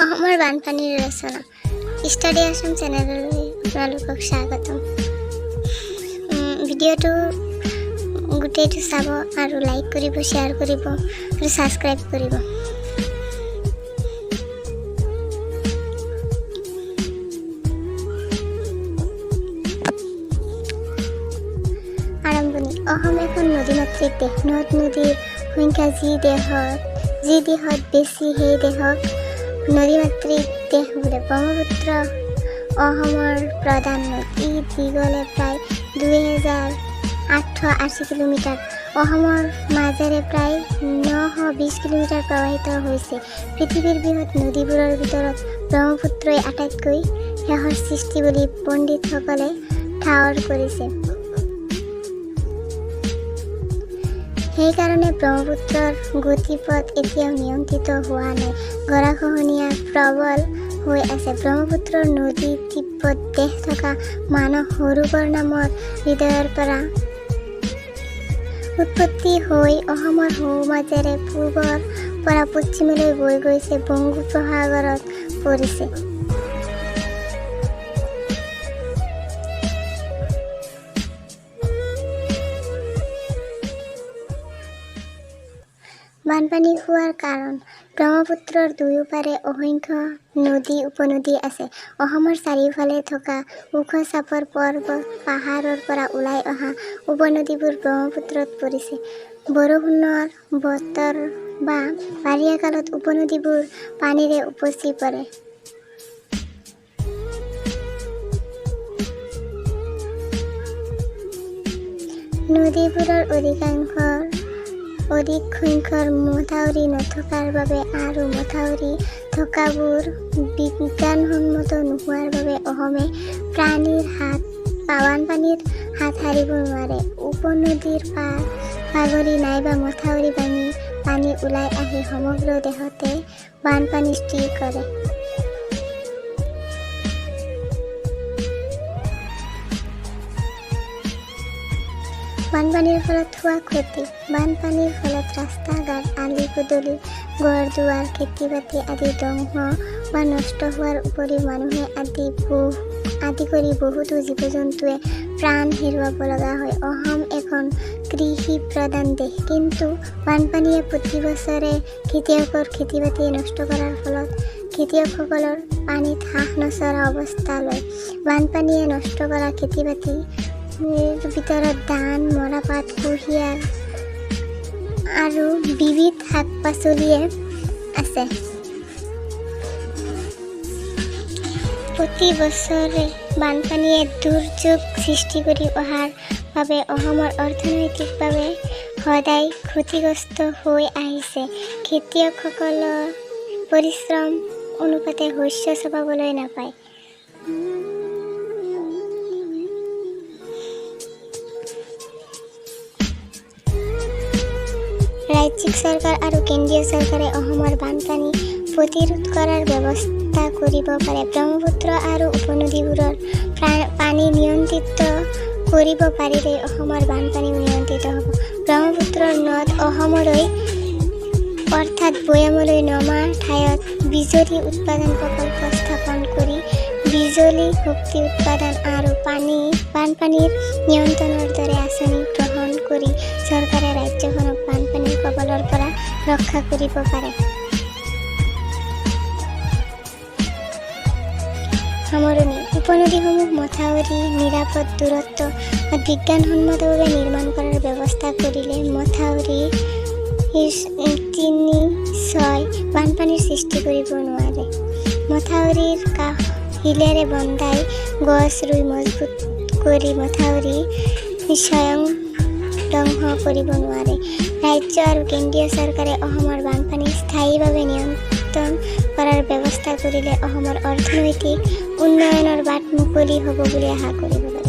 অসমৰ বানপানীৰ ৰচনা ষ্টাডি আসাম চেনেললৈ আপোনালোকক স্বাগতম। ভিডিঅ'টো গোটেইটো চাব আৰু লাইক কৰিব, শ্বেয়াৰ কৰিব আৰু ছাবস্ক্ৰাইব কৰিব। আৰম্ভণি। অসম এখন নদীমাতৃক দেশ। নদ নদীৰ সংখ্যা যি দেশত বেছি সেই দেশক নদীমাতৃক দেশ বোলে। ব্ৰহ্মপুত্ৰ অসমৰ প্ৰধান নদী। ই দীঘলে প্ৰায় 2880 কিলোমিটাৰ। অসমৰ মাজেৰে প্ৰায় 920 কিলোমিটাৰ প্ৰবাহিত হৈছে। পৃথিৱীৰ বৃহৎ নদীবোৰৰ ভিতৰত ব্ৰহ্মপুত্ৰই আটাইতকৈ শেষৰ সৃষ্টি বুলি পণ্ডিতসকলে ঠাৱৰ কৰিছে। সেইকাৰণে ব্ৰহ্মপুত্ৰৰ গতিপথ এতিয়াও নিয়ন্ত্ৰিত হোৱা নাই, গৰাখহনীয়া প্ৰবল হৈ আছে। ব্ৰহ্মপুত্ৰৰ নদী তিব্বত দেশ থকা মানস সৰোবৰ নামৰ হ্ৰদৰ পৰা উৎপত্তি হৈ অসমৰ সোঁমাজেৰে পূবৰ পৰা পশ্চিমলৈ বৈ গৈছে, বংগোপসাগৰত পৰিছে। বানপানী হোৱাৰ কাৰণ। ব্ৰহ্মপুত্ৰৰ দুয়োপাৰে অসংখ্য নদী উপনদী আছে। অসমৰ চাৰিওফালে থকা ওখ চাপৰ পৰ্বত পাহাৰৰ পৰা ওলাই অহা উপনদীবোৰ ব্ৰহ্মপুত্ৰত পৰিছে। বৰষুণৰ বতৰ বা বাৰিষা কালত উপনদীবোৰ পানীৰে উপচি পৰে। নদীবোৰৰ অধিক সংখ্যক মথাউৰি নথকাৰ বাবে আৰু মথাউৰি থকাবোৰ বিজ্ঞানসন্মত নোহোৱাৰ বাবে অসমে বানপানীৰ হাত সাৰিব নোৱাৰে। উপনদীৰ পাৰ ভাগৰি নাইবা মথাউৰি ভাঙি পানী ওলাই আহি সমগ্ৰ দেশতে বানপানী সৃষ্টি কৰে। বানপানীৰ ফলত হোৱা ক্ষতি। বানপানীৰ ফলত ৰাস্তা ঘাট, আলি পদূলি, ঘৰ দুৱাৰ, খেতি বাতি আদি ধ্বংস বা নষ্ট হোৱাৰ উপৰিও মানুহে আদি কৰি বহুতো জীৱ জন্তুৱে প্ৰাণ হেৰুৱাব লগা হয়। অসম এখন কৃষি প্ৰধান দেশ, কিন্তু বানপানীয়ে প্ৰতি বছৰে খেতিয়কৰ খেতি বাতি নষ্ট কৰাৰ ফলত খেতিয়কসকলৰ পানীত হাঁহ নচৰা অৱস্থা লয়। বানপানীয়ে নষ্ট কৰা খেতি বাতি ভিতৰত ধান, মৰাপাট, কুঁহিয়াৰ আৰু বিবিধ শাক পাচলিয়ে আছে। প্ৰতি বছৰে বানপানীয়ে দুৰ্যোগ সৃষ্টি কৰি অহাৰ বাবে অসমৰ অৰ্থনৈতিকভাৱে সদায় ক্ষতিগ্ৰস্ত হৈ আহিছে। খেতিয়কসকলৰ পৰিশ্ৰম অনুপাতে শস্য চপাবলৈ নাপায়। ৰাজ্যিক চৰকাৰ আৰু কেন্দ্ৰীয় চৰকাৰে অসমৰ বানপানী প্ৰতিৰোধ কৰাৰ ব্যৱস্থা কৰিব পাৰে। ব্ৰহ্মপুত্ৰ আৰু উপনদীবোৰৰ পানী নিয়ন্ত্ৰিত কৰিব পাৰিলে অসমৰ বানপানী নিয়ন্ত্ৰিত হ'ব। ব্ৰহ্মপুত্ৰৰ নদ অসমলৈ অৰ্থাৎ ভৈয়ামলৈ নমা ঠাইত বিজুলী উৎপাদন প্ৰকল্প স্থাপন কৰি বিজুলী শক্তি উৎপাদন আৰু বানপানীৰ নিয়ন্ত্ৰণৰ দৰে আঁচনি গ্ৰহণ কৰি চৰকাৰে ৰাজ্যখনক বানপানীৰ কবলৰ পৰা ৰক্ষা কৰিব পাৰে। সামৰণি। উপনদীসমূহ মথাউৰি, নিৰাপদ দূৰত্ব বিজ্ঞানসন্মতভাৱে নিৰ্মাণ কৰাৰ ব্যৱস্থা কৰিলে মথাউৰি 3-6 বানপানীৰ সৃষ্টি কৰিব নোৱাৰে। মথাউৰিৰ কাষ শিলেৰে বন্ধাই গছ ৰুই মজবুত কৰি মথাউৰি স্বয়ং ধ্বংস কৰিব নোৱাৰে। ৰাজ্য আৰু কেন্দ্ৰীয় চৰকাৰে অসমৰ বানপানী স্থায়ীভাৱে নিয়ন্ত্ৰণ কৰাৰ ব্যৱস্থা কৰিলে অসমৰ অৰ্থনৈতিক উন্নয়নৰ বাট মুকলি হ'ব বুলি আশা কৰিব পাৰি।